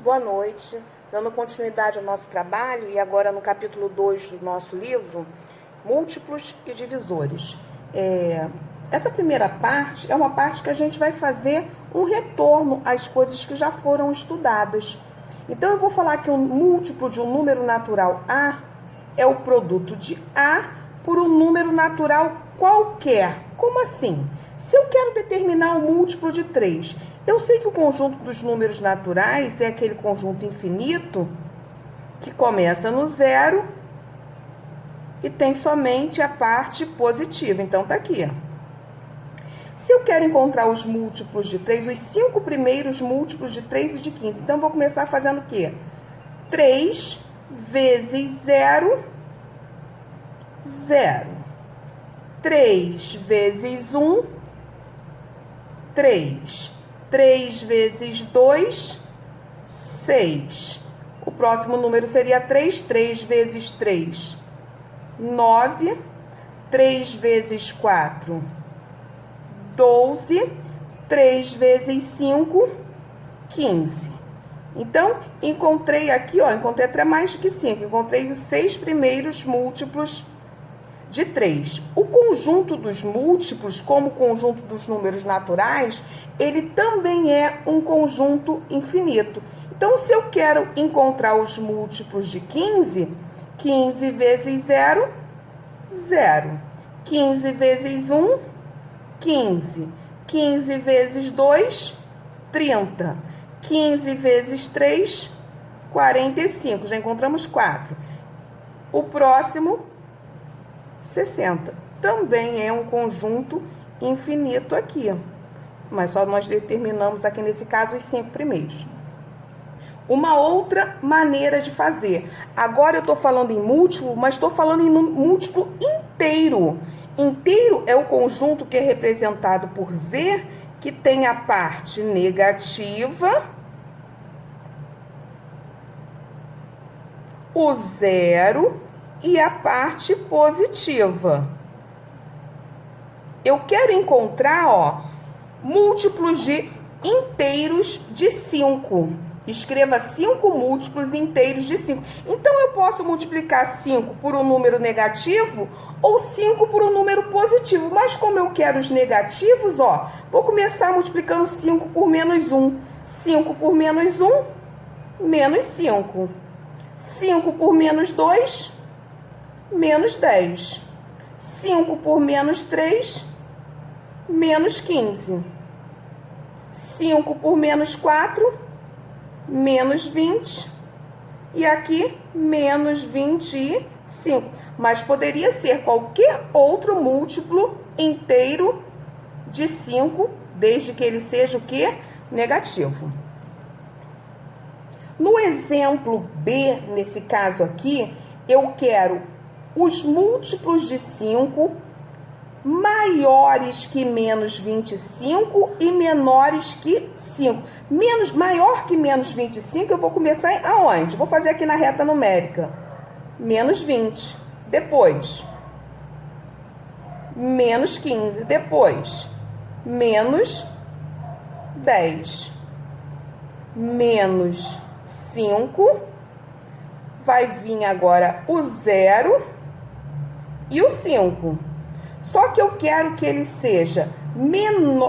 boa noite. Dando continuidade ao nosso trabalho e agora no capítulo 2 do nosso livro, Múltiplos e Divisores. Essa primeira parte é uma parte que a gente vai fazer um retorno às coisas que já foram estudadas. Então, eu vou falar que um múltiplo de um número natural A é o produto de A por um número natural qualquer. Como assim? Se eu quero determinar um múltiplo de 3, eu sei que o conjunto dos números naturais é aquele conjunto infinito que começa no zero e tem somente a parte positiva. Então, tá aqui. Se eu quero encontrar os múltiplos de 3, os 5 primeiros múltiplos de 3 e de 15, então eu vou começar fazendo o quê? 3 vezes 0, 0. 3 vezes 1, 3. 3 vezes 2, 6. O próximo número seria 3. 3 vezes 3, 9. 3 vezes 4, 12. 3 vezes 5, 15. Então, encontrei aqui, encontrei até mais do que 5. Encontrei os 6 primeiros múltiplos de 3. O conjunto dos múltiplos, como o conjunto dos números naturais, ele também é um conjunto infinito. Então, se eu quero encontrar os múltiplos de 15, 15 vezes 0, 0. 15 vezes 1, 15. 15 vezes 2, 30. 15 vezes 3, 45. Já encontramos 4. O próximo, 60. Também é um conjunto infinito aqui. Mas só nós determinamos aqui nesse caso os 5 primeiros. Uma outra maneira de fazer. Agora eu estou falando em múltiplo, mas estou falando em múltiplo inteiro. Inteiro é o conjunto que é representado por Z, que tem a parte negativa, o zero e a parte positiva. Eu quero encontrar, múltiplos de inteiros de 5. Escreva 5 múltiplos inteiros de 5. Então, eu posso multiplicar 5 por um número negativo ou 5 por um número positivo. Mas como eu quero os negativos, vou começar multiplicando 5 por menos 1. 5 por menos 1, menos 5. 5 por menos 2, menos 10. 5 por menos 3, menos 15. 5 por menos 4, menos 20. E aqui, menos 25. Mas poderia ser qualquer outro múltiplo inteiro de 5, desde que ele seja o quê? Negativo. No exemplo B, nesse caso aqui, eu quero os múltiplos de 5 maiores que menos 25 e menores que 5. Maior que menos 25, eu vou começar aonde? Vou fazer aqui na reta numérica. Menos 20. Depois, menos 15. Depois, menos 10. Menos 5. Vai vir agora o 0 e o 5. Só que eu quero que ele seja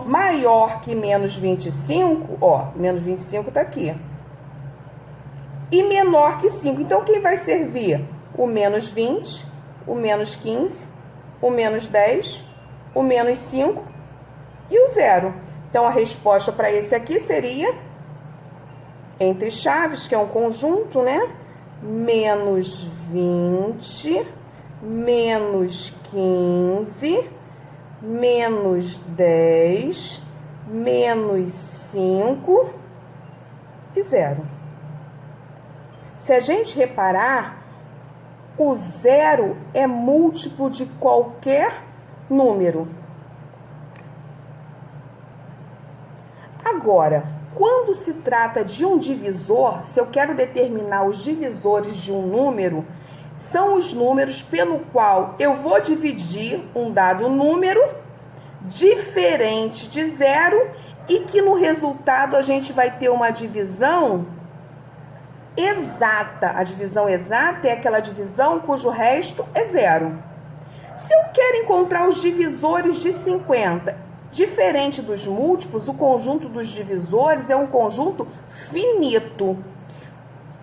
maior que menos 25, menos 25 tá aqui. E menor que 5. Então, quem vai servir? O menos 20, o menos 15, o menos 10, o menos 5 e o 0. Então, a resposta para esse aqui seria, entre chaves, que é um conjunto, né? Menos 20, menos 15, menos 10, menos 5 e 0. Se a gente reparar, o 0 é múltiplo de qualquer número. Agora, quando se trata de um divisor, se eu quero determinar os divisores de um número, são os números pelo qual eu vou dividir um dado número diferente de 0 e que no resultado a gente vai ter uma divisão exata. A divisão exata é aquela divisão cujo resto é zero. Se eu quero encontrar os divisores de 50, diferente dos múltiplos, o conjunto dos divisores é um conjunto finito.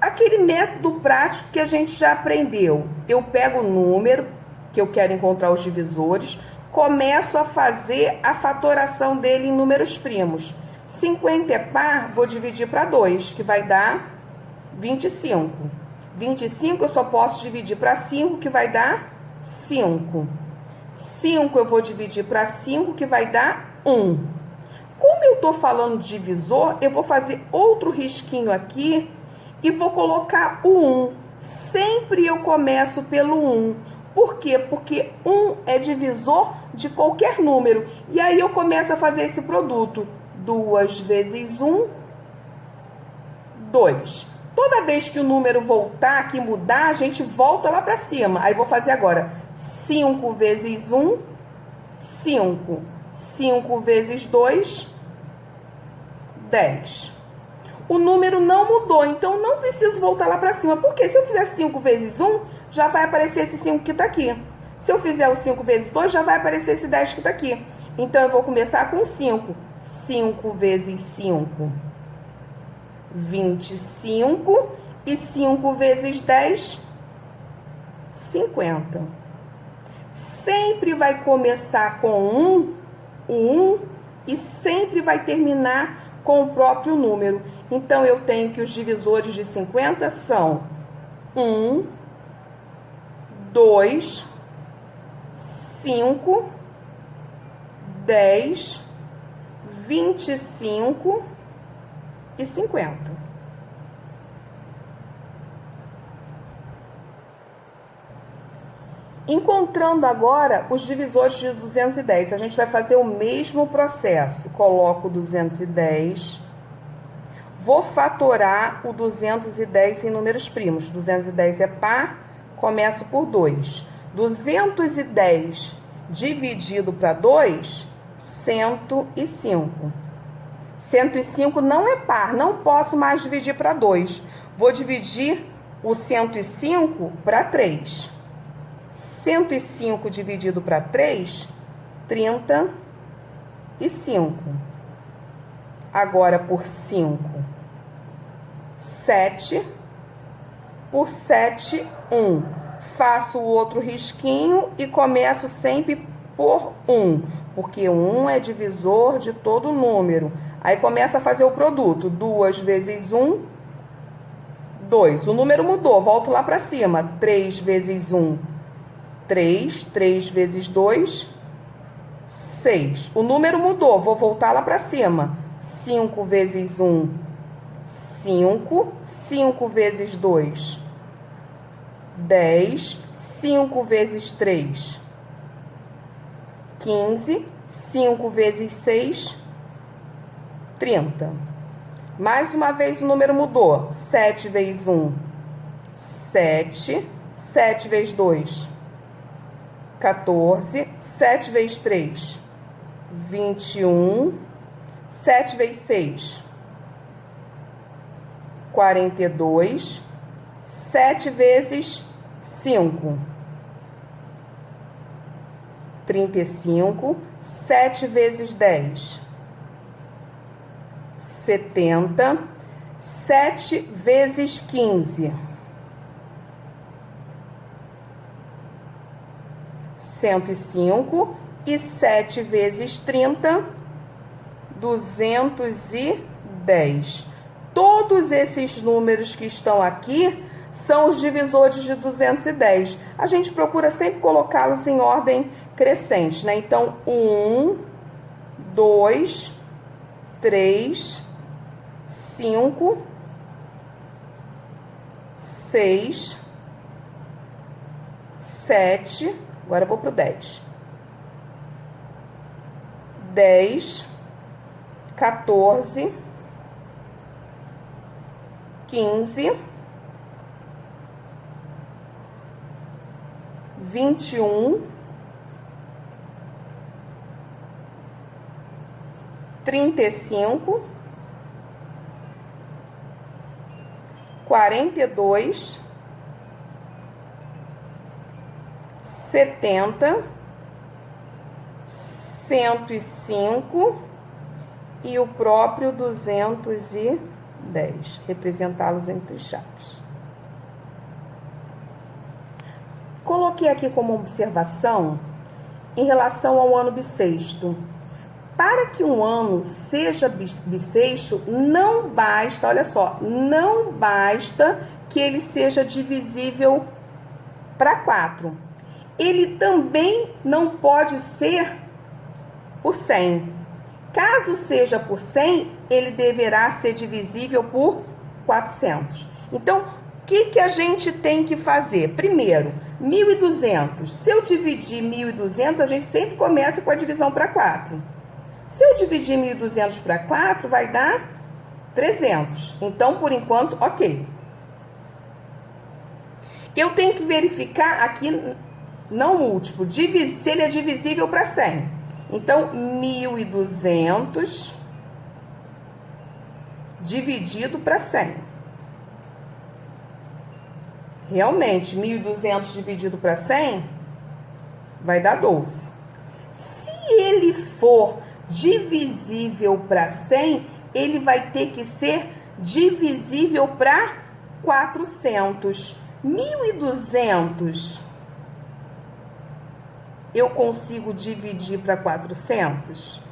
Aquele método prático que a gente já aprendeu. Eu pego o número que eu quero encontrar os divisores, começo a fazer a fatoração dele em números primos. 50 é par, vou dividir para 2, que vai dar 25. 25 eu só posso dividir para 5, que vai dar 5. 5 eu vou dividir para 5, que vai dar 1. Como eu estou falando de divisor, eu vou fazer outro risquinho aqui e vou colocar o 1. Sempre eu começo pelo 1. Por quê? Porque 1 é divisor de qualquer número. E aí eu começo a fazer esse produto. 2 vezes 1, 2. Toda vez que o número voltar aqui, mudar, a gente volta lá para cima. Aí vou fazer agora 5 vezes 1, 5. 5 vezes 2, 10. O número não mudou, então não preciso voltar lá para cima. Porque se eu fizer 5 vezes 1, já vai aparecer esse 5 que está aqui. Se eu fizer o 5 vezes 2, já vai aparecer esse 10 que está aqui. Então, eu vou começar com 5. 5 vezes 5, 25. E 5 vezes 10, 50. Sempre vai começar com 1, o 1, e sempre vai terminar com o próprio número. Então, eu tenho que os divisores de 50 são 1, 2, 5, 10, 25 e 50. Encontrando agora os divisores de 210, a gente vai fazer o mesmo processo. Coloco 210, vou fatorar o 210 em números primos. 210 é par, começo por 2. 210 dividido para 2, 105. 105 não é par, não posso mais dividir para 2. Vou dividir o 105 para 3. 105 dividido para 3, 35. Agora por 5, 7. Por 7, 1. Faço o outro risquinho e começo sempre por 1, porque 1 é divisor de todo número. Aí começa a fazer o produto. 2 vezes 1, 2. O número mudou, volto lá para cima. 3 vezes 1, 3. 3 vezes 2, 6. O número mudou, vou voltar lá para cima. 5 vezes 1, 5. 5 vezes 2, 10. 5 vezes 3, 15. 5 vezes 6, 30. Mais uma vez o número mudou. 7 vezes 1, 7. 7 vezes 2, 14. 7 vezes 3, 21. 7 vezes 6, 42. 7 vezes 5, 35. 7 vezes 10, 70. 7 vezes 15, 105. E 7 vezes 30, 210. Todos esses números que estão aqui são os divisores de 210. A gente procura sempre colocá-los em ordem crescente, né? Então, 1, 2, 3, 5, 6, 7. Agora eu vou pro 10. 10, 14, 15, 21, 35, 42, 70, 105 e o próprio 210. Representá-los entre chaves. Coloquei aqui como observação em relação ao ano bissexto. Para que um ano seja bissexto, não basta, olha só, não basta que ele seja divisível para 4. Ele também não pode ser por 100. Caso seja por 100, ele deverá ser divisível por 400. Então, o que a gente tem que fazer? Primeiro, 1.200. Se eu dividir 1.200, a gente sempre começa com a divisão para 4. Se eu dividir 1.200 para 4, vai dar 300. Então, por enquanto, ok. Eu tenho que verificar aqui, não múltiplo, se ele é divisível para 100. Então, 1.200 dividido para 100. Realmente, 1.200 dividido para 100 vai dar 12. Se ele for divisível para 100, ele vai ter que ser divisível para 400. 1.200 eu consigo dividir para 400?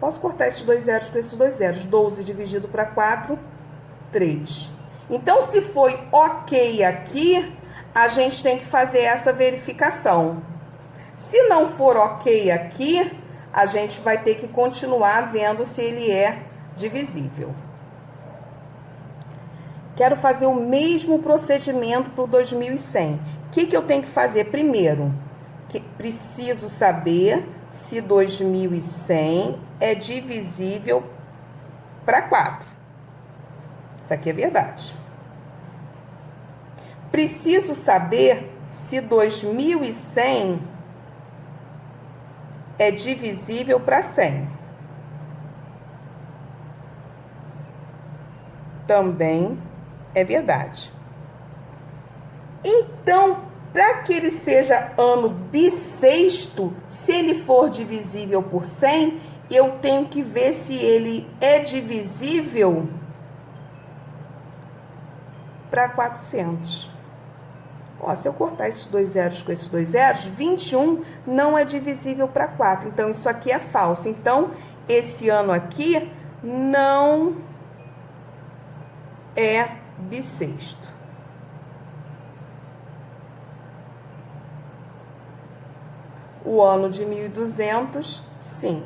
Posso cortar esses dois zeros com esses dois zeros. 12 dividido para 4, 3. Então, se foi ok aqui, a gente tem que fazer essa verificação. Se não for ok aqui, a gente vai ter que continuar vendo se ele é divisível. Quero fazer o mesmo procedimento para o 2100. O que eu tenho que fazer primeiro? Preciso saber se 2100 é divisível para 4. Isso aqui é verdade. Preciso saber se 2100 é divisível para 100. Também é verdade. Então, para que ele seja ano bissexto, se ele for divisível por 100, eu tenho que ver se ele é divisível para 400. Ó, se eu cortar esses dois zeros com esses dois zeros, 21 não é divisível para 4. Então, isso aqui é falso. Então, esse ano aqui não é bissexto. O ano de 1.200, sim.